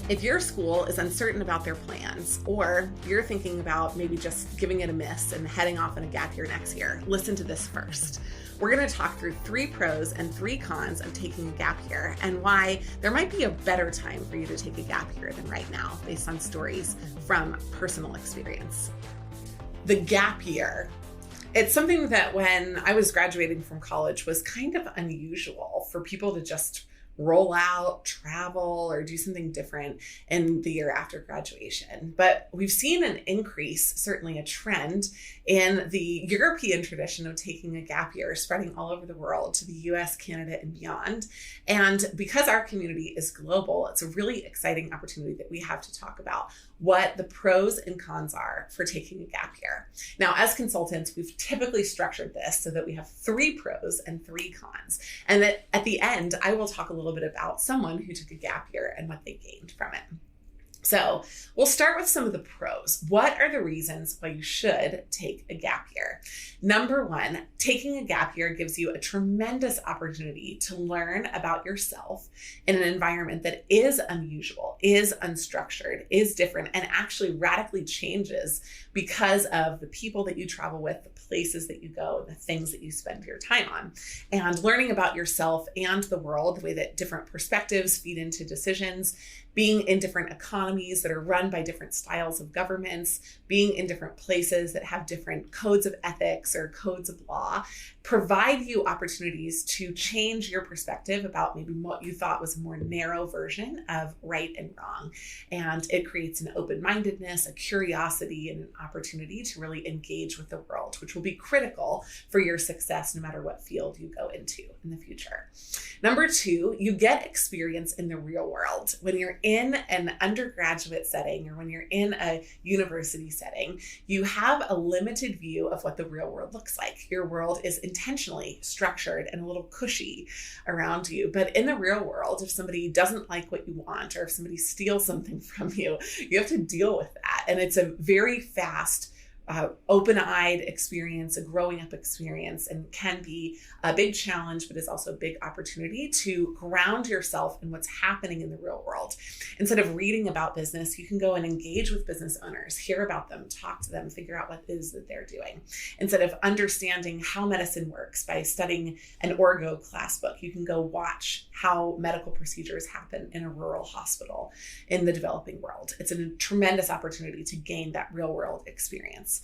If your school is uncertain about their plans, or you're thinking about maybe just giving it a miss and heading off on a gap year next year, listen to this first. We're going to talk through 3 pros and 3 cons of taking a gap year and why there might be a better time for you to take a gap year than right now, based on stories from personal experience. The gap year. It's something that when I was graduating from college was kind of unusual for people to just roll out, travel, or do something different in the year after graduation. But we've seen an increase, certainly a trend, in the European tradition of taking a gap year, spreading all over the world to the US, Canada, and beyond. And because our community is global, it's a really exciting opportunity that we have to talk about what the pros and cons are for taking a gap year. Now, as consultants, we've typically structured this so that we have 3 pros and 3 cons. And that at the end, I will talk a little bit about someone who took a gap year and what they gained from it. So we'll start with some of the pros. What are the reasons why you should take a gap year? Number 1, taking a gap year gives you a tremendous opportunity to learn about yourself in an environment that is unusual, is unstructured, is different, and actually radically changes because of the people that you travel with, the places that you go, the things that you spend your time on. And learning about yourself and the world, the way that different perspectives feed into decisions, being in different economies that are run by different styles of governments, being in different places that have different codes of ethics or codes of law, provide you opportunities to change your perspective about maybe what you thought was a more narrow version of right and wrong. And it creates an open-mindedness, a curiosity, and an opportunity to really engage with the world, which will be critical for your success no matter what field you go into in the future. Number 2, you get experience in the real world. When you're in an undergraduate setting or when you're in a university setting, you have a limited view of what the real world looks like. Your world is intentionally structured and a little cushy around you. But in the real world, if somebody doesn't like what you want or if somebody steals something from you, you have to deal with that. And it's a very fast, open-eyed experience, a growing up experience, and can be a big challenge, but is also a big opportunity to ground yourself in what's happening in the real world. Instead of reading about business, you can go and engage with business owners, hear about them, talk to them, figure out what it is that they're doing. Instead of understanding how medicine works by studying an orgo class book, you can go watch how medical procedures happen in a rural hospital in the developing world. It's a tremendous opportunity to gain that real world experience.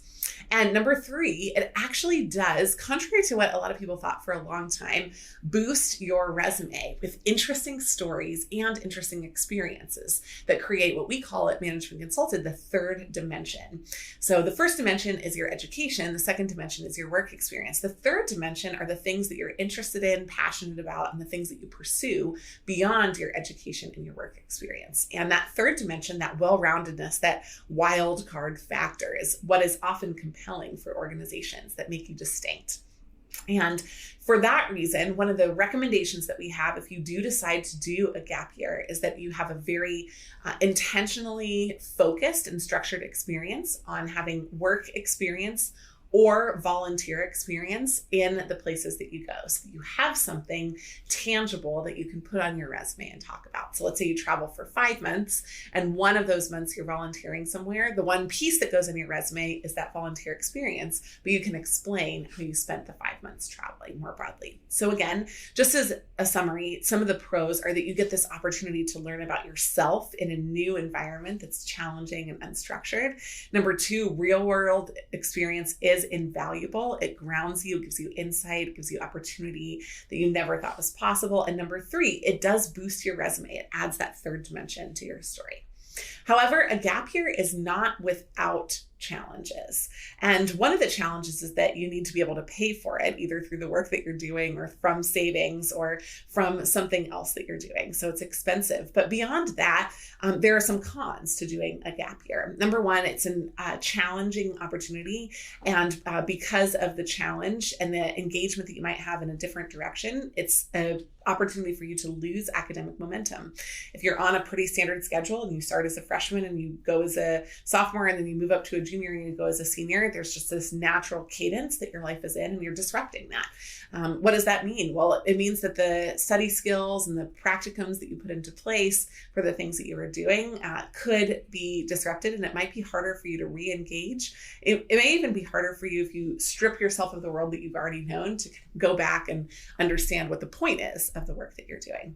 And number 3, it actually does, contrary to what a lot of people thought for a long time, boost your resume with interesting stories and interesting experiences that create what we call at Management Consulted the 3rd dimension. So the first dimension is your education. The second dimension is your work experience. The 3rd dimension are the things that you're interested in, passionate about, and the things that you pursue beyond your education and your work experience. And that 3rd dimension, that well-roundedness, that wild card factor is what is often compelling for organizations that make you distinct. And for that reason, one of the recommendations that we have if you do decide to do a gap year is that you have a very intentionally focused and structured experience on having work experience or volunteer experience in the places that you go. So you have something tangible that you can put on your resume and talk about. So let's say you travel for 5 months and one of those months you're volunteering somewhere. The one piece that goes in your resume is that volunteer experience, but you can explain how you spent the 5 months traveling more broadly. So again, just as a summary, some of the pros are that you get this opportunity to learn about yourself in a new environment that's challenging and unstructured. Number 2, real world experience is invaluable. It grounds you, it gives you insight, it gives you opportunity that you never thought was possible. And number 3, it does boost your resume. It adds that 3rd dimension to your story. However, a gap year is not without challenges. And one of the challenges is that you need to be able to pay for it, either through the work that you're doing or from savings or from something else that you're doing. So it's expensive. But beyond that, there are some cons to doing a gap year. Number 1, it's a challenging opportunity. And because of the challenge and the engagement that you might have in a different direction, it's a opportunity for you to lose academic momentum. If you're on a pretty standard schedule and you start as a freshman and you go as a sophomore and then you move up to a junior and you go as a senior, there's just this natural cadence that your life is in and you're disrupting that. What does that mean? Well, it means that the study skills and the practicums that you put into place for the things that you were doing could be disrupted, and it might be harder for you to re-engage. It may even be harder for you if you strip yourself of the world that you've already known to go back and understand what the point is of the work that you're doing.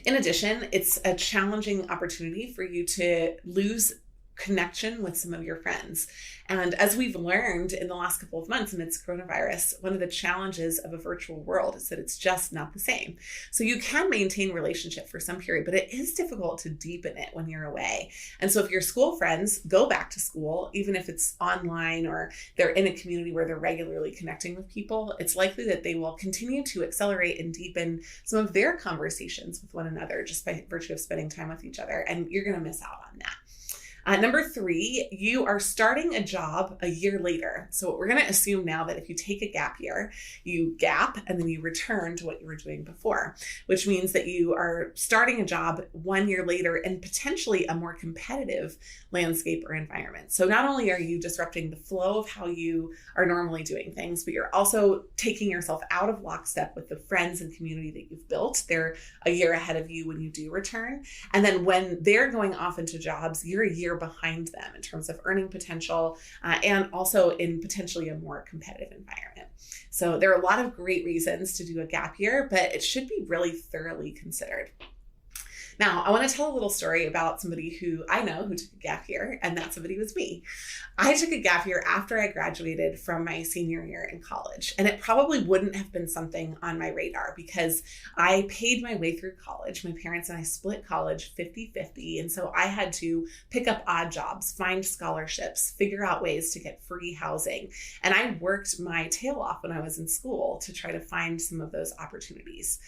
In addition, it's a challenging opportunity for you to lose connection with some of your friends. And as we've learned in the last couple of months amidst coronavirus, one of the challenges of a virtual world is that it's just not the same. So you can maintain relationship for some period, but it is difficult to deepen it when you're away. And so if your school friends go back to school, even if it's online or they're in a community where they're regularly connecting with people, it's likely that they will continue to accelerate and deepen some of their conversations with one another just by virtue of spending time with each other. And you're going to miss out on that. Number 3, you are starting a job a year later. So we're going to assume now that if you take a gap year, you gap and then you return to what you were doing before, which means that you are starting a job 1 year later in potentially a more competitive landscape or environment. So not only are you disrupting the flow of how you are normally doing things, but you're also taking yourself out of lockstep with the friends and community that you've built. They're a year ahead of you when you do return. And then when they're going off into jobs, you're a year behind them in terms of earning potential and also in potentially a more competitive environment. So there are a lot of great reasons to do a gap year, but it should be really thoroughly considered. Now, I want to tell a little story about somebody who I know who took a gap year, and that somebody was me. I took a gap year after I graduated from my senior year in college, and it probably wouldn't have been something on my radar because I paid my way through college. My parents and I split college 50-50, and so I had to pick up odd jobs, find scholarships, figure out ways to get free housing, and I worked my tail off when I was in school to try to find some of those opportunities.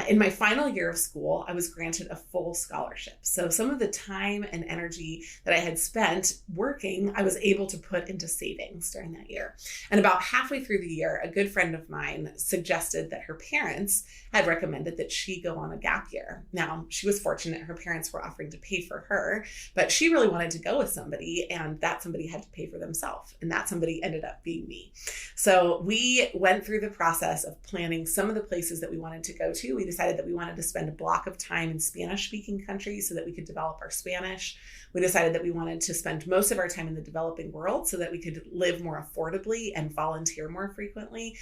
In my final year of school, I was granted a full scholarship. So some of the time and energy that I had spent working, I was able to put into savings during that year. And about halfway through the year, a good friend of mine suggested that her parents had recommended that she go on a gap year. Now, she was fortunate. Her parents were offering to pay for her, but she really wanted to go with somebody, and that somebody had to pay for themselves. And that somebody ended up being me. So we went through the process of planning some of the places that we wanted to go to. We decided that we wanted to spend a block of time in Spanish-speaking countries so that we could develop our Spanish. We decided that we wanted to spend most of our time in the developing world so that we could live more affordably and volunteer more frequently.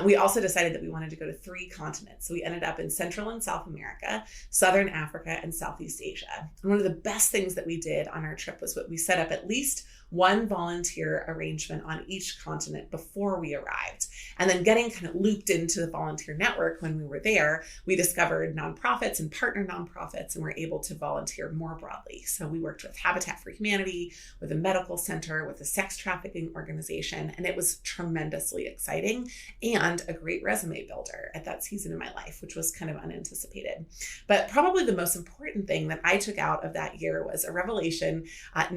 We also decided that we wanted to go to 3 continents. So we ended up in Central and South America, Southern Africa, and Southeast Asia. And one of the best things that we did on our trip was we set up at least one volunteer arrangement on each continent before we arrived. And then getting kind of looped into the volunteer network when we were there, we discovered nonprofits and partner nonprofits and were able to volunteer more broadly. So we worked with Habitat for Humanity, with a medical center, with a sex trafficking organization, and it was tremendously exciting and a great resume builder at that season in my life, which was kind of unanticipated. But probably the most important thing that I took out of that year was a revelation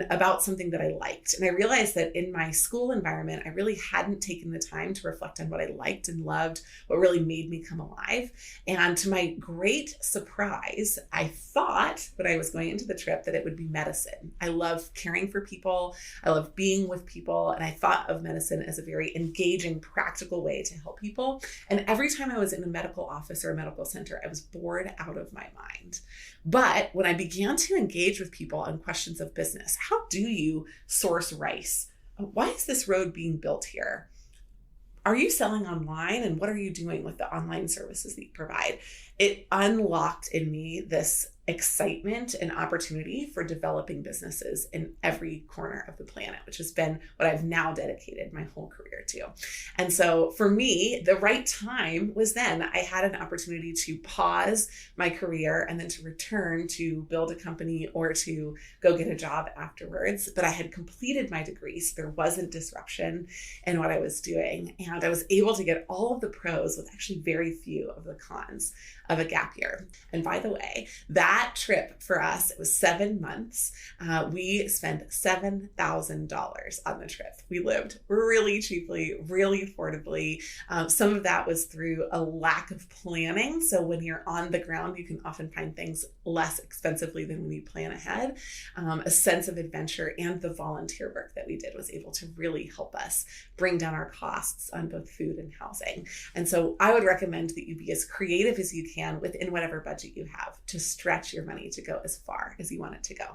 about something that I liked. And I realized that in my school environment, I really hadn't taken the time to reflect on what I liked and loved, what really made me come alive. And to my great surprise, I thought when I was going into the trip that it would be medicine. I love caring for people. I love being with people. And I thought of medicine as a very engaging, practical way to help people. And every time I was in a medical office or a medical center, I was bored out of my mind. But when I began to engage with people on questions of business, how do you source rice? Why is this road being built here? Are you selling online? And what are you doing with the online services that you provide? It unlocked in me this excitement and opportunity for developing businesses in every corner of the planet, which has been what I've now dedicated my whole career to. And so for me, the right time was then. I had an opportunity to pause my career and then to return to build a company or to go get a job afterwards. But I had completed my degree, so there wasn't disruption in what I was doing. And I was able to get all of the pros with actually very few of the cons of a gap year. And by the way, that that trip for us, it was 7 months. We spent $7,000 on the trip. We lived really cheaply, really affordably. Some of that was through a lack of planning. So when you're on the ground, you can often find things less expensively than when you plan ahead. A sense of adventure and the volunteer work that we did was able to really help us bring down our costs on both food and housing. And so I would recommend that you be as creative as you can within whatever budget you have to stretch your money to go as far as you want it to go.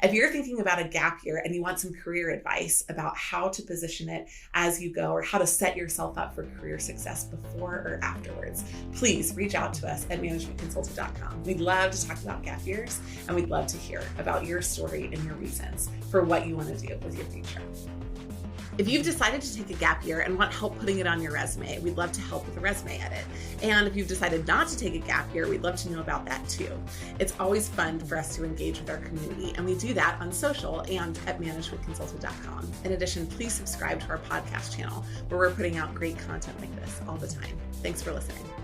If you're thinking about a gap year and you want some career advice about how to position it as you go or how to set yourself up for career success before or afterwards, please reach out to us at managementconsultant.com. We'd love to talk about gap years, and we'd love to hear about your story and your reasons for what you want to do with your future. If you've decided to take a gap year and want help putting it on your resume, we'd love to help with a resume edit. And if you've decided not to take a gap year, we'd love to know about that too. It's always fun for us to engage with our community, and we do that on social and at managementconsultant.com. In addition, please subscribe to our podcast channel where we're putting out great content like this all the time. Thanks for listening.